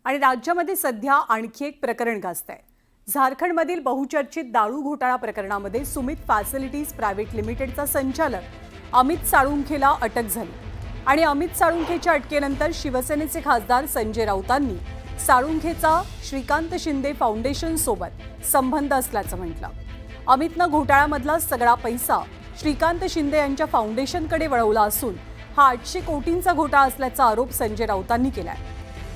आणि राज्यामध्ये सध्या आणखी एक प्रकरण गाजतंय। झारखंडमधील बहुचर्चित दारू घोटाळा प्रकरणामध्ये सुमित फॅसिलिटीज प्रायव्हेट लिमिटेडचा संचालक अमित साळुंखेला अटक झाली आणि अमित साळुंखेच्या अटकेनंतर शिवसेनेचे खासदार संजय राऊतांनी साळुंखेचा श्रीकांत शिंदे फाउंडेशन सोबत संबंध असल्याचं म्हटलं। अमितनं घोटाळ्यामधला सगळा पैसा श्रीकांत शिंदे यांच्या फाउंडेशनकडे वळवला असून हा 800 कोटींचा घोटाळा असल्याचा आरोप संजय राऊतांनी केलाय।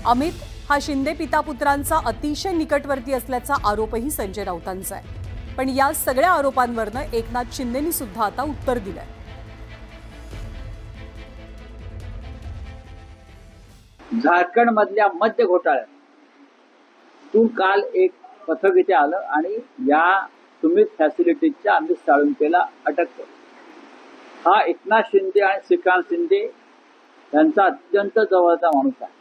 अमित हा शिंदे पितापुत्रांचा अतिशय निकटवर्ती असल्याचा आरोपही संजय राऊतांचा आहे। पण या सगळ्या आरोपांवरनं एकनाथ शिंदेंनी सुद्धा आता उत्तर दिलंय। झारखंड मधल्या मद्य घोटाळ्यातून काल एक पथक इथे आलं आणि या सुमित फॅसिलिटीजच्या अमित साळुंखेला अटक केली। हा एकनाथ शिंदे आणि श्रीकांत शिंदे यांचा अत्यंत जवळचा माणूस आहे।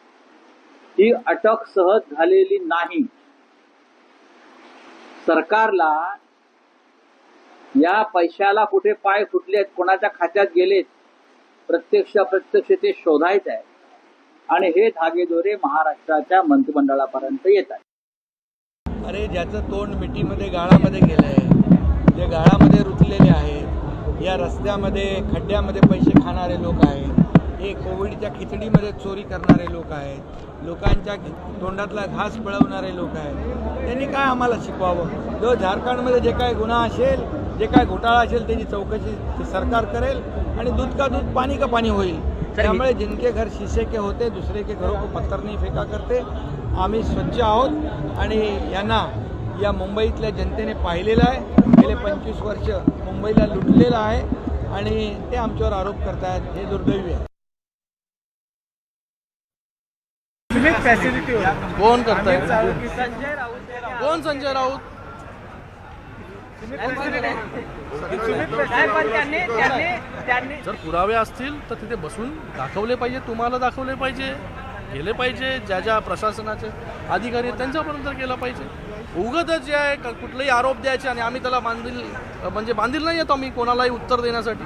ही अटक सहज झालेली नाही। सरकारला या पैशाला कुठे पाय फुटलेत, कोणाच्या खात्यात गेलेत, प्रत्यक्ष अप्रत्यक्ष ते शोधायचं आहे आणि हे धागेदोरे महाराष्ट्राच्या मंत्रिमंडळापर्यंत येत आहेत। अरे ज्याचं तोंड मिठीमध्ये गाळामध्ये गेलंय, जे गाळामध्ये रुतलेले आहेत, या रस्त्यामध्ये खड्ड्यामध्ये पैसे खाणारे लोक आहेत, हे कोविडच्या खिचडीमध्ये चोरी करणारे लोक आहेत, लोकांच्या तोंडातला घास पळवणारे लोक आहेत, त्यांनी काय आम्हाला शिकवावं? जो झारखंडमध्ये जे काय गुन्हा असेल, जे काय घोटाळा असेल त्याची चौकशी सरकार करेल आणि दूध का दूध पाणी का पाणी होईल। त्यामुळे जिनके घर शीशे के होते दूसरे के घरों को पत्थर नहीं फेका करते। आम्ही स्वच्छ आहोत आणि यांना या मुंबईतल्या जनतेने पाहिलेलं आहे। गेले 25 वर्ष मुंबईला लुटलेलं आहे आणि ते आमच्यावर आरोप करतायत, हे दुर्दैवी आहे। कोण करताय? कोण संजय राऊत? जर पुरावे असतील तर तिथे बसून दाखवले पाहिजे, तुम्हाला दाखवले पाहिजे, गेले पाहिजे, ज्या ज्या प्रशासनाचे अधिकारी आहेत त्यांच्यापर्यंत केलं पाहिजे। उगाच जे आहे कुठलेही आरोप द्यायचे आणि आम्ही त्याला बांधील नाही येतो आम्ही कोणालाही उत्तर देण्यासाठी।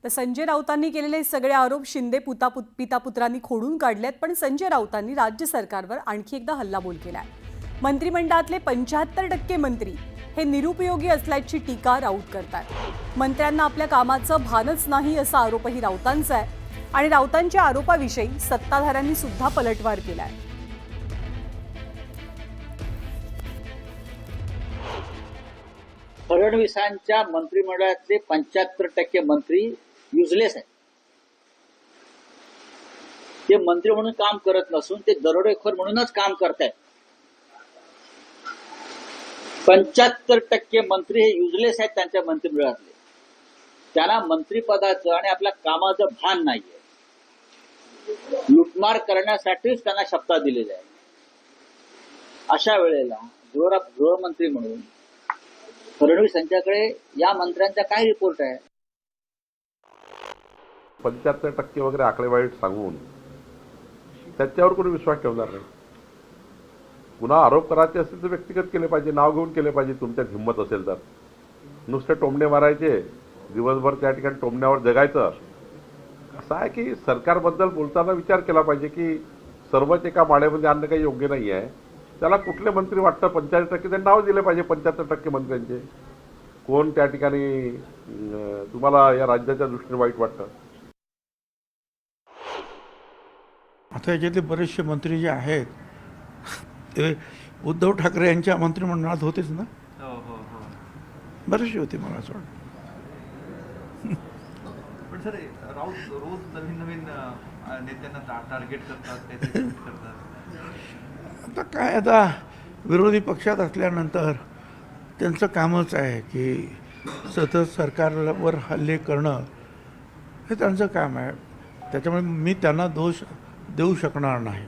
तर संजय राऊतांनी केलेले सगळे आरोप शिंदे पितापुत्रांनी खोडून काढलेत, पण संजय राऊतांनी राज्य सरकारवर आणखी एकदा हल्लाबोल केलाय। मंत्रिमंडळातले 75% मंत्री हे निरुपयोगी असल्याची टीका राऊत करतात। मंत्र्यांना आपल्या कामाचं भानच नाही असा आरोपही राऊतांचा आहे आणि राऊतांच्या आरोपाविषयी सत्ताधाऱ्यांनी सुद्धा पलटवार केलाय। फडणवीसांच्या मंत्रिमंडळातले 75% मंत्री युजलेस आहेत। ते मंत्री म्हणून काम करत नसून ते दरोडेखोर म्हणूनच काम करतायत। 75% मंत्री हे युजलेस आहेत त्यांच्या मंत्रिमंडळातले। त्यांना मंत्रिपदाचं आणि आपल्या कामाचं भान नाहीये। लुटमार करण्यासाठीच त्यांना शपथा दिलेल्या आहे। अशा वेळेला गृहमंत्री म्हणून फडणवीस यांच्याकडे या मंत्र्यांचा काय रिपोर्ट आहे? 75% वगैरे आकडेवारी सांगून त्याच्यावर कोणी विश्वास ठेवणार नाही। पुन्हा आरोप करायचे असतील तर व्यक्तिगत केले पाहिजे, नाव घेऊन केले पाहिजे तुमच्यात हिंमत असेल तर। नुसते टोमणे मारायचे, दिवसभर त्या ठिकाणी टोमण्यावर जगायचं। असं आहे की सरकारबद्दल बोलताना विचार केला पाहिजे की सर्वच एका माळेमध्ये आणणं काही योग्य नाही आहे। त्याला कुठले मंत्री वाटतं 45% ते नाव दिले पाहिजे। 75% मंत्र्यांचे कोण त्या ठिकाणी तुम्हाला या राज्याच्या दृष्टीने वाईट वाटतं? आता याच्यातले बरेचसे मंत्री जे आहेत ते उद्धव ठाकरे यांच्या मंत्रिमंडळात होतेच ना। बरेचसे होते मला असं वाटतं। पण सर राऊत रोज नवीन नेत्यांना टार्गेट करतात। आता काय, आता विरोधी पक्षात असल्यानंतर त्यांचं कामच आहे की सतत सरकारवर हल्ले करणं हे त्यांचं काम आहे। त्याच्यामुळे मी त्यांना दोष देऊ शकणार नाही।